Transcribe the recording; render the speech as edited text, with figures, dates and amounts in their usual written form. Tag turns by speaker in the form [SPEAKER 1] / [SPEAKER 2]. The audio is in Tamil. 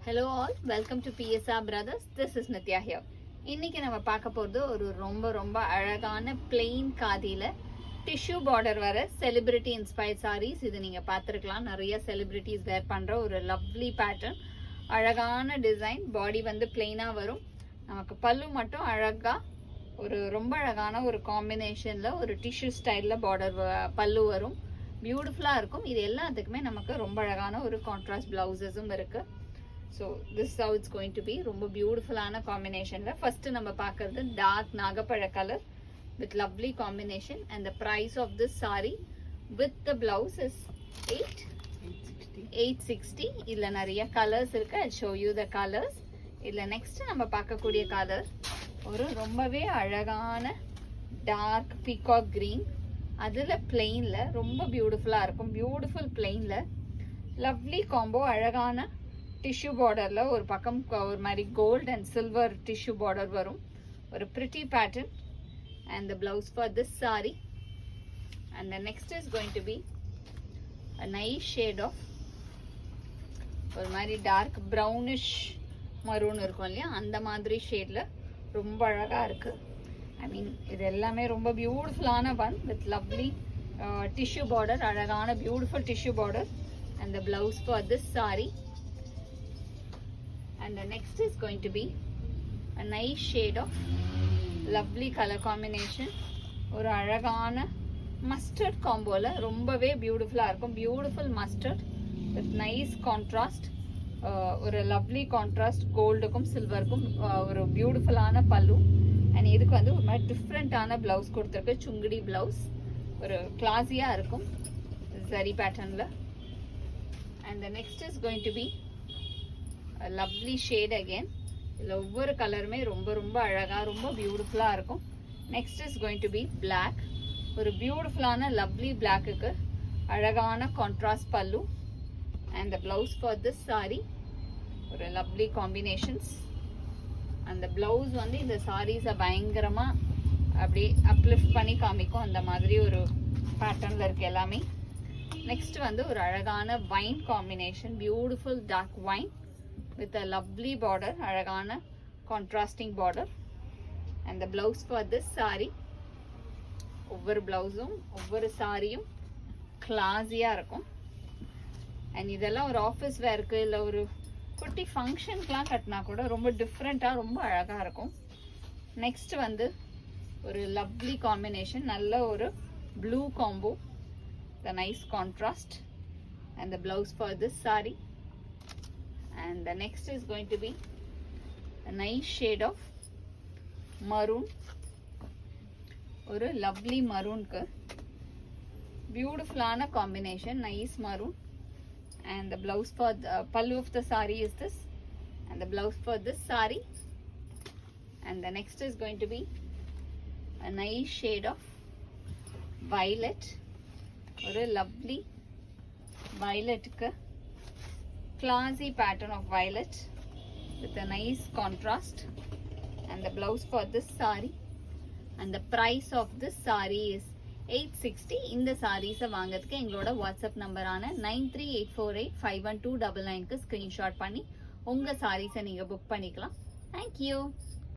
[SPEAKER 1] Hello all, welcome to PSR Brothers. This is Nitya here. இன்னைக்கு நம்ம பார்க்க போறது ஒரு ரொம்ப அழகான plain காதியில tissue border வர celebrity inspired sarees. இது நீங்க பார்த்திருக்கலாம், நிறைய celebrities wear பண்ற ஒரு lovely pattern. அழகான டிசைன், பாடி வந்து பிளெயினா வரும். நமக்கு பல்லு மட்டும் அழகா ஒரு ரொம்ப அழகான ஒரு காம்பினேஷன்ல ஒரு டிஷ்யூ ஸ்டைல்ல பார்டர் பல்லு வரும். பியூட்டிஃபுல்லா இருக்கும். இது எல்லாத்துக்குமே நமக்கு ரொம்ப அழகான ஒரு கான்ட்ராஸ்ட் பிளவுசஸும் இருக்கு. So this is how it's going to be. ரொம்ப பியூட்டிஃபுல்லான காம்பினேஷன்ல ஃபர்ஸ்ட் நம்ம பார்க்கிறது டார்க் நாகப்பழ colour with lovely combination, and the price of this saree with the blouse is 860. இதுல நிறைய கலர்ஸ் இருக்கு. I'll show you the colors. இதுல நெக்ஸ்ட் நம்ம பார்க்கக்கூடிய கலர் ஒரு ரொம்பவே அழகான டார்க் பீகாக் கிரீன். அதுல பிளெயின்ல ரொம்ப பியூட்டிஃபுல்லா இருக்கும். பியூட்டிஃபுல் பிளெயின்ல லவ்லி காம்போ, அழகான டிஷ்யூ பார்டர்ல ஒரு பக்கம் ஒரு மாதிரி gold and silver tissue border வரும். ஒரு pretty pattern. And the blouse for this sari. And the next is going to be a nice shade of ஒரு மாதிரி டார்க் ப்ரௌனிஷ் மரூன் இருக்கும் இல்லையா, அந்த மாதிரி ஷேட்ல ரொம்ப அழகா இருக்கு. ஐ மீன் இது எல்லாமே ரொம்ப பியூட்டிஃபுல்லான one with lovely tissue border, அழகான beautiful tissue border. And the blouse for this sari. And the next is going to be a nice shade of lovely color combination. ஒரு அழகான மஸ்டர்ட் காம்போல ரொம்பவே பியூட்டிஃபுல்லா இருக்கும். Beautiful mustard with nice contrast. ஒரு லவ்லி கான்ட்ராஸ்ட் கோல்டுக்கும் சில்வருக்கும் ஒரு பியூட்டிஃபுல்லான பல்லு. அண்ட் இதுக்கு வந்து ஒரு மாதிரி டிஃப்ரெண்டான பிளவுஸ் கொடுத்துருக்கு. சுங்குடி பிளவுஸ் ஒரு கிளாஸியா இருக்கும் சரி பேட்டர்ன்ல. And the next is going to be a lovely shade again. இதுல ஒவ்வொரு கலருமே ரொம்ப அழகா ரொம்ப பியூட்டிஃபுல்லா இருக்கும். Next is going to be black. ஒரு பியூட்டிஃபுல்லான லவ்லி பிளாக்குக்கு அழகான contrast pallu. And the blouse for this sari ஒரு லவ்லி காம்பினேஷன்ஸ். அந்த பிளவுஸ் வந்து இந்த சாரீஸை பயங்கரமா அப்படி அப்லிஃப்ட் பண்ணி காமிக்கும். அந்த மாதிரி ஒரு பேட்டர்ன்ல இருக்கு எல்லாமே. நெக்ஸ்ட் வந்து ஒரு அழகான wine combination, beautiful dark wine with a lovely border, அழகான contrasting border. And the blouse for this saree, ஒவ்வொரு பிளவுஸும் ஒவ்வொரு சாரியும் கிளாஸியா இருக்கும். அண்ட் இதெல்லாம் ஒரு ஆஃபீஸ் வேருக்கு இல்லை ஒரு குட்டி ஃபங்க்ஷனுக்குலாம் கட்டினா கூட ரொம்ப டிஃப்ரெண்ட்டாக ரொம்ப அழகாக இருக்கும். நெக்ஸ்ட் வந்து ஒரு லவ்லி காம்பினேஷன், நல்ல ஒரு blue combo, the nice contrast. And the blouse for this sari. And the next is going to be a nice shade of maroon. ஒரு lovely maroon க்கு beautiful ஆன combination, nice maroon. And the blouse for the pallu of the saree is this, and the blouse for this saree. And the next is going to be a nice shade of violet. ஒரு lovely violet க்கு classy pattern of violet with a nice contrast. And the blouse for this saree. And the price of this saree is 860. இந்த sarees வாங்கிறதுக்கு எங்களோட வாட்ஸ்அப் நம்பரான 9384851299க்கு ஸ்கிரீன்ஷாட் பண்ணி உங்க sarees நீங்க புக் பண்ணிக்கலாம். Thank you.